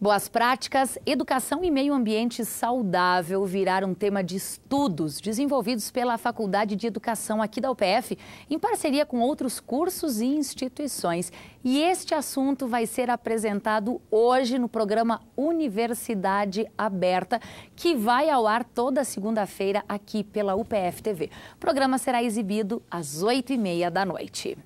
Boas práticas, educação e meio ambiente saudável viraram tema de estudos desenvolvidos pela Faculdade de Educação aqui da UPF, em parceria com outros cursos e instituições. E este assunto vai ser apresentado hoje no programa Universidade Aberta, que vai ao ar toda segunda-feira aqui pela UPF TV. O programa será exibido às 8h30 da noite.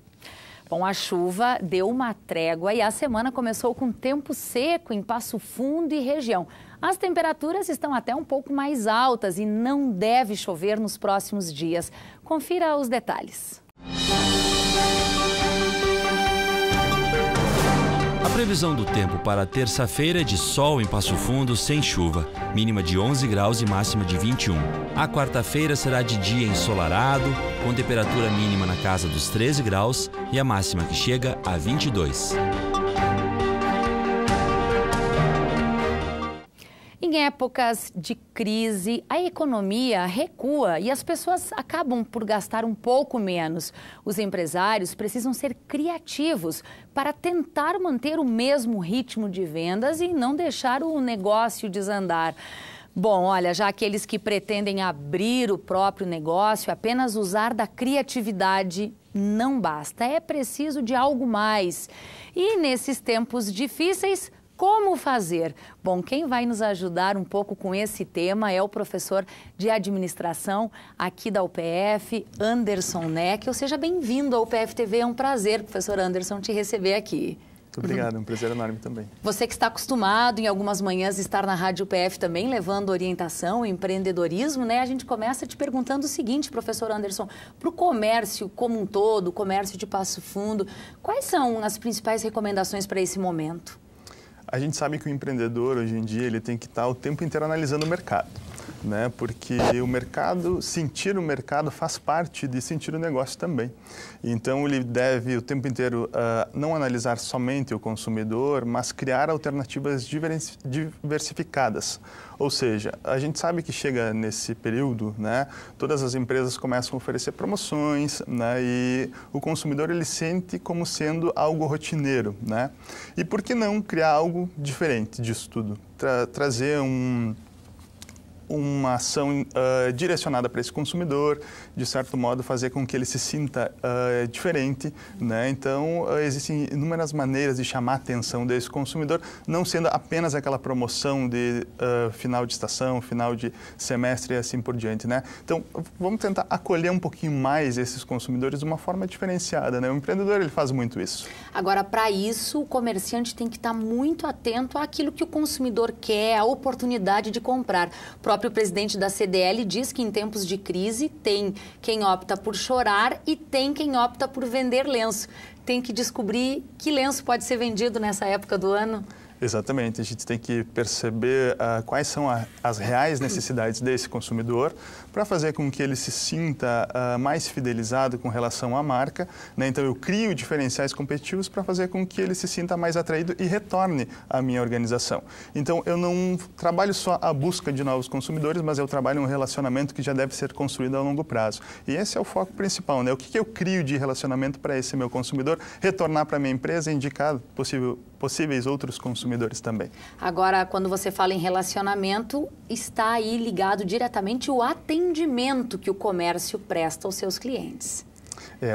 Bom, a chuva deu uma trégua e a semana começou com tempo seco em Passo Fundo e região. As temperaturas estão até um pouco mais altas e não deve chover nos próximos dias. Confira os detalhes. A previsão do tempo para terça-feira é de sol em Passo Fundo sem chuva, mínima de 11 graus e máxima de 21. A quarta-feira será de dia ensolarado, com temperatura mínima na casa dos 13 graus e a máxima que chega a 22. Em épocas de crise, a economia recua e as pessoas acabam por gastar um pouco menos. Os empresários precisam ser criativos para tentar manter o mesmo ritmo de vendas e não deixar o negócio desandar. Bom, olha, já aqueles que pretendem abrir o próprio negócio, apenas usar da criatividade não basta. É preciso de algo mais. E nesses tempos difíceis, como fazer? Bom, quem vai nos ajudar um pouco com esse tema é o professor de administração aqui da UPF, Anderson Neckel. Seja bem-vindo ao UPF TV, é um prazer, professor Anderson, te receber aqui. Muito obrigado, é um prazer enorme também. Você que está acostumado em algumas manhãs estar na Rádio UPF também, levando orientação, empreendedorismo, né? A gente começa te perguntando o seguinte, professor Anderson, para o comércio como um todo, o comércio de Passo Fundo, quais são as principais recomendações para esse momento? A gente sabe que o empreendedor, hoje em dia, ele tem que estar o tempo inteiro analisando o mercado, né? Porque o mercado, sentir o mercado faz parte de sentir o negócio também. Então, ele deve o tempo inteiro não analisar somente o consumidor, mas criar alternativas diversificadas. Ou seja, a gente sabe que chega nesse período, né, todas as empresas começam a oferecer promoções, né, e o consumidor ele sente como sendo algo rotineiro, né? E por que não criar algo diferente disso tudo? Trazer uma ação direcionada para esse consumidor, de certo modo fazer com que ele se sinta diferente, né? Então, existem inúmeras maneiras de chamar a atenção desse consumidor, não sendo apenas aquela promoção de final de estação, final de semestre e assim por diante, né? Então, vamos tentar acolher um pouquinho mais esses consumidores de uma forma diferenciada, né? O empreendedor, ele faz muito isso. Agora, para isso, o comerciante tem que estar muito atento àquilo que o consumidor quer, à oportunidade de comprar. O próprio presidente da CDL diz que em tempos de crise tem quem opta por chorar e tem quem opta por vender lenço. Tem que descobrir que lenço pode ser vendido nessa época do ano. Exatamente, a gente tem que perceber quais são as reais necessidades desse consumidor para fazer com que ele se sinta mais fidelizado com relação à marca, né? Então, eu crio diferenciais competitivos para fazer com que ele se sinta mais atraído e retorne à minha organização. Então, eu não trabalho só a busca de novos consumidores, mas eu trabalho um relacionamento que já deve ser construído a longo prazo. E esse é o foco principal, né? O que eu crio de relacionamento para esse meu consumidor, retornar para a minha empresa e indicar possíveis outros consumidores também. Agora, quando você fala em relacionamento, está aí ligado diretamente o atendimento que o comércio presta aos seus clientes.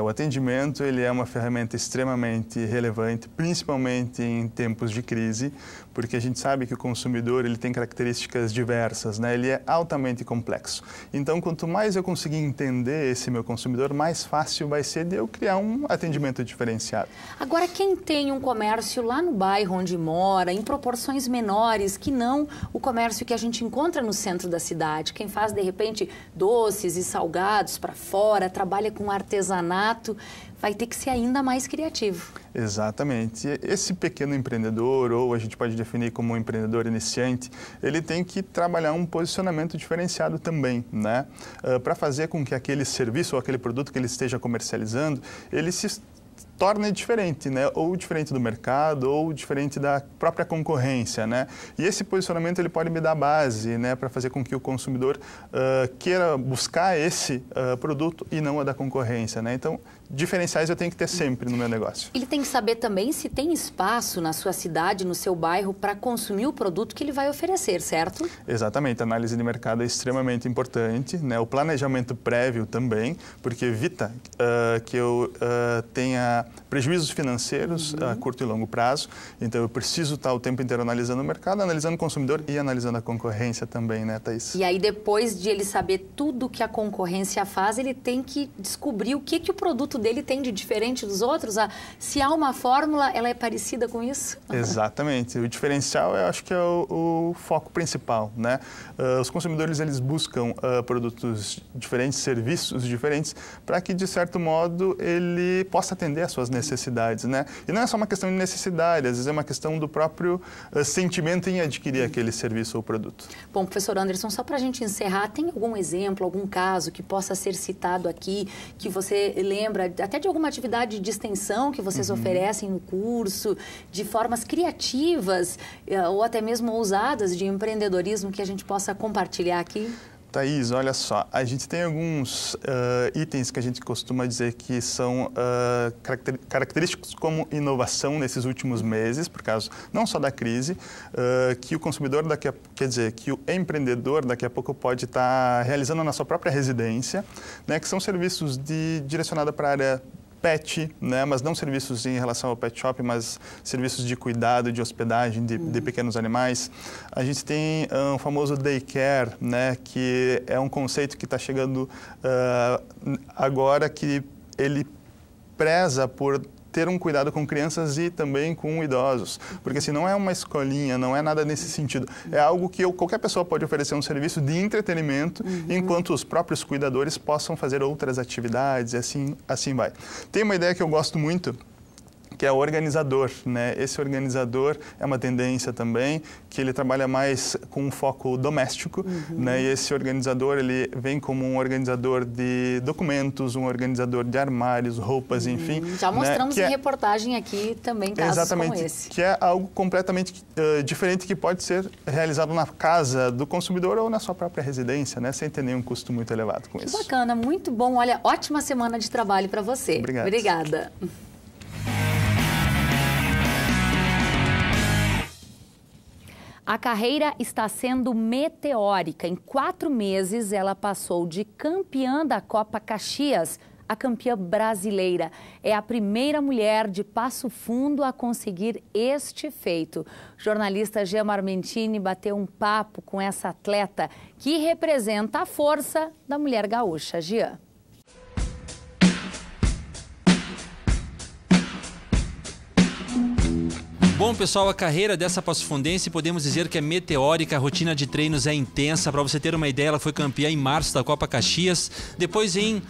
O atendimento ele é uma ferramenta extremamente relevante, principalmente em tempos de crise, porque a gente sabe que o consumidor ele tem características diversas, né? Ele é altamente complexo. Então, quanto mais eu conseguir entender esse meu consumidor, mais fácil vai ser de eu criar um atendimento diferenciado. Agora, quem tem um comércio lá no bairro onde mora, em proporções menores, que não o comércio que a gente encontra no centro da cidade, quem faz, de repente, doces e salgados para fora, trabalha com artesanato, vai ter que ser ainda mais criativo. Exatamente. Esse pequeno empreendedor, ou a gente pode definir como um empreendedor iniciante, ele tem que trabalhar um posicionamento diferenciado também, né? Para fazer com que aquele serviço ou aquele produto que ele esteja comercializando, ele se torna diferente, né? Ou diferente do mercado, ou diferente da própria concorrência, né? E esse posicionamento ele pode me dar base, né, para fazer com que o consumidor queira buscar esse produto e não a da concorrência, né? Então, diferenciais eu tenho que ter sempre no meu negócio. Ele tem que saber também se tem espaço na sua cidade, no seu bairro, para consumir o produto que ele vai oferecer, certo? Exatamente. A análise de mercado é extremamente importante, né? O planejamento prévio também, porque evita que eu tenha prejuízos financeiros a curto e longo prazo. Então, eu preciso estar o tempo inteiro analisando o mercado, analisando o consumidor e analisando a concorrência também, né, Thaís? E aí, depois de ele saber tudo que a concorrência faz, ele tem que descobrir o que o produto dele tem de diferente dos outros. Se há uma fórmula, ela é parecida com isso? Exatamente. O diferencial, eu acho que é o foco principal, né? Os consumidores, eles buscam produtos diferentes, serviços diferentes, para que, de certo modo, ele possa atender às suas necessidades, né? E não é só uma questão de necessidade, às vezes é uma questão do próprio sentimento em adquirir aquele serviço ou produto. Bom, professor Anderson, só para a gente encerrar, tem algum exemplo, algum caso que possa ser citado aqui, que você lembra, até de alguma atividade de extensão que vocês oferecem no curso, de formas criativas ou até mesmo ousadas de empreendedorismo que a gente possa compartilhar aqui? Thaís, olha só, a gente tem alguns itens que a gente costuma dizer que são característicos como inovação nesses últimos meses, por causa não só da crise, que o consumidor que o empreendedor daqui a pouco pode estar realizando na sua própria residência, né, que são serviços direcionados para a área pet, né, mas não serviços em relação ao pet shop, mas serviços de cuidado, de hospedagem de pequenos animais. A gente tem um famoso daycare, né, que é um conceito que está chegando agora, que ele preza por ter um cuidado com crianças e também com idosos, porque assim, não é uma escolinha, não é nada nesse sentido, é algo que qualquer pessoa pode oferecer um serviço de entretenimento, enquanto os próprios cuidadores possam fazer outras atividades e assim vai. Tem uma ideia que eu gosto muito, que é o organizador, né? Esse organizador é uma tendência também, que ele trabalha mais com um foco doméstico, né? E esse organizador, ele vem como um organizador de documentos, um organizador de armários, roupas, enfim. Já mostramos né? em reportagem aqui também casos como esse. Que é algo completamente diferente, que pode ser realizado na casa do consumidor ou na sua própria residência, né? Sem ter nenhum custo muito elevado com isso. Que bacana, muito bom. Olha, ótima semana de trabalho para você. Obrigado. Obrigada. A carreira está sendo meteórica. Em 4 meses, ela passou de campeã da Copa Caxias a campeã brasileira. É a primeira mulher de Passo Fundo a conseguir este feito. O jornalista Jean Marmentini bateu um papo com essa atleta que representa a força da mulher gaúcha. Jean. Bom, pessoal, a carreira dessa passofundense podemos dizer que é meteórica, a rotina de treinos é intensa. Para você ter uma ideia, ela foi campeã em março da Copa Caxias. Depois, em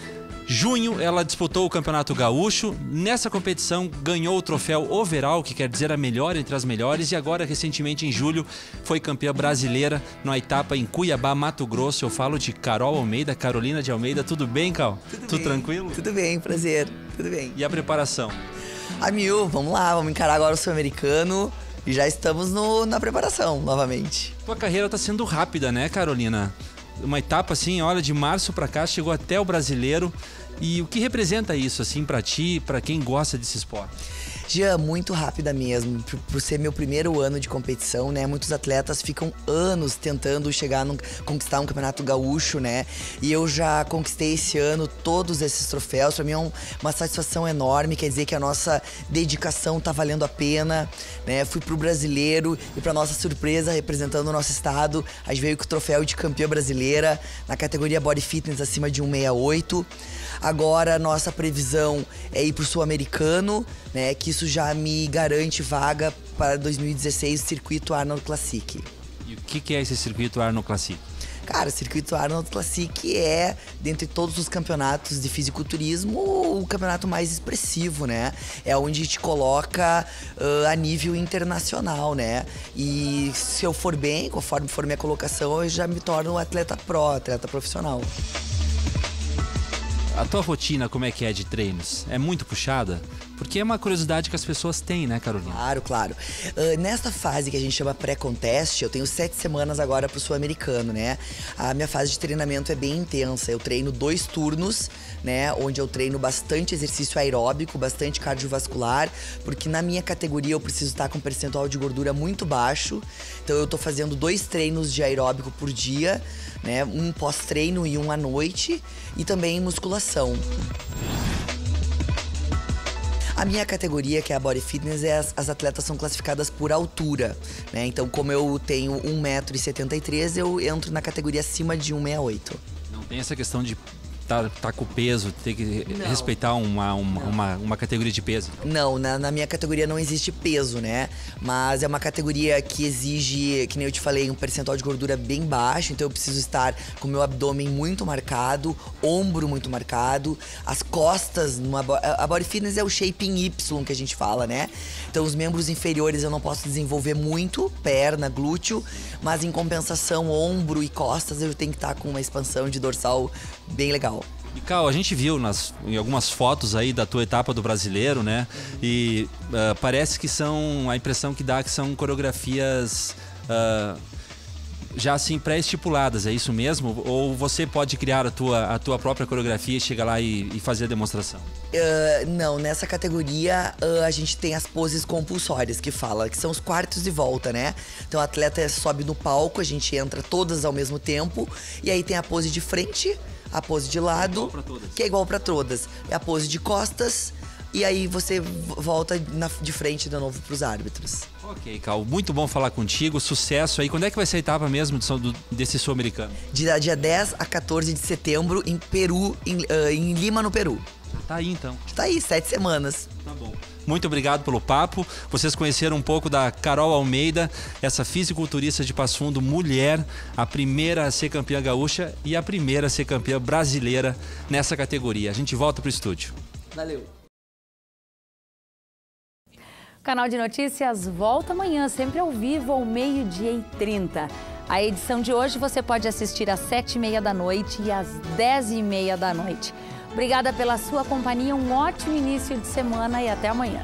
junho, ela disputou o Campeonato Gaúcho. Nessa competição, ganhou o troféu overall, que quer dizer a melhor entre as melhores. E agora, recentemente, em julho, foi campeã brasileira numa etapa em Cuiabá, Mato Grosso. Eu falo de Carol Almeida, Carolina de Almeida. Tudo bem, Cal? Tudo tranquilo? Tudo bem, prazer. Tudo bem. E a preparação? A mil, vamos lá, vamos encarar agora o Sul-Americano e já estamos na preparação novamente. Tua carreira está sendo rápida, né, Carolina? Uma etapa assim, olha, de março para cá, chegou até o Brasileiro. E o que representa isso, assim, para ti, para quem gosta desse esporte? Jean, muito rápida mesmo, por ser meu primeiro ano de competição, né? Muitos atletas ficam anos tentando conquistar um campeonato gaúcho, né? E eu já conquistei esse ano todos esses troféus. Para mim é uma satisfação enorme, quer dizer que a nossa dedicação tá valendo a pena, né? Fui pro Brasileiro e, para nossa surpresa, representando o nosso estado, a gente veio com o troféu de campeã brasileira na categoria Body Fitness acima de 168. Agora, nossa previsão é ir pro Sul-Americano, né? Que isso já me garante vaga para 2016, o Circuito Arnold Classic. E o que é esse Circuito Arnold Classic? Cara, o Circuito Arnold Classic é, dentre todos os campeonatos de fisiculturismo, o campeonato mais expressivo, né? É onde te coloca a nível internacional, né? E se eu for bem, conforme for minha colocação, eu já me torno um atleta profissional. A tua rotina, como é que é de treinos? É muito puxada? Porque é uma curiosidade que as pessoas têm, né, Carolina? Claro, claro. Nesta fase que a gente chama pré-contest, eu tenho 7 semanas agora pro Sul-Americano, né? A minha fase de treinamento é bem intensa. Eu treino 2 turnos, né? Onde eu treino bastante exercício aeróbico, bastante cardiovascular, porque na minha categoria eu preciso estar com um percentual de gordura muito baixo. Então eu tô fazendo 2 treinos de aeróbico por dia, né? Um pós-treino e um à noite, e também musculação. A minha categoria, que é a Body Fitness, as atletas são classificadas por altura, né? Então, como eu tenho 1,73 m, eu entro na categoria acima de 1,68 m. Não tem essa questão de tá com o peso, ter que respeitar uma categoria de peso? Não, na minha categoria não existe peso, né? Mas é uma categoria que exige, que nem eu te falei, um percentual de gordura bem baixo. Então eu preciso estar com o meu abdômen muito marcado, ombro muito marcado, as costas, a Body Fitness é o shaping Y que a gente fala, né? Então os membros inferiores eu não posso desenvolver muito, perna, glúteo, mas em compensação, ombro e costas eu tenho que estar com uma expansão de dorsal bem legal. E, Cal, a gente viu em algumas fotos aí da tua etapa do Brasileiro, né? E parece que a impressão que dá que são coreografias já assim pré-estipuladas, é isso mesmo? Ou você pode criar a tua própria coreografia e chegar lá e fazer a demonstração? Não, nessa categoria a gente tem as poses compulsórias que são os quartos de volta, né? Então o atleta sobe no palco, a gente entra todas ao mesmo tempo, e aí tem a pose de frente, a pose de lado, que é igual pra todas. É a pose de costas, e aí você volta de frente de novo pros árbitros. Ok, Cal, muito bom falar contigo, sucesso aí. Quando é que vai ser a etapa mesmo desse Sul-Americano? Dia 10 a 14 de setembro em Peru, em Lima, no Peru. Tá aí então. Tá aí, 7 semanas. Tá bom. Muito obrigado pelo papo. Vocês conheceram um pouco da Carol Almeida, essa fisiculturista de Passo Fundo, mulher, a primeira a ser campeã gaúcha e a primeira a ser campeã brasileira nessa categoria. A gente volta pro estúdio. Valeu. O Canal de Notícias volta amanhã, sempre ao vivo, ao 12h30. A edição de hoje você pode assistir às 7h30 da noite e às 10h30 da noite. Obrigada pela sua companhia, um ótimo início de semana e até amanhã.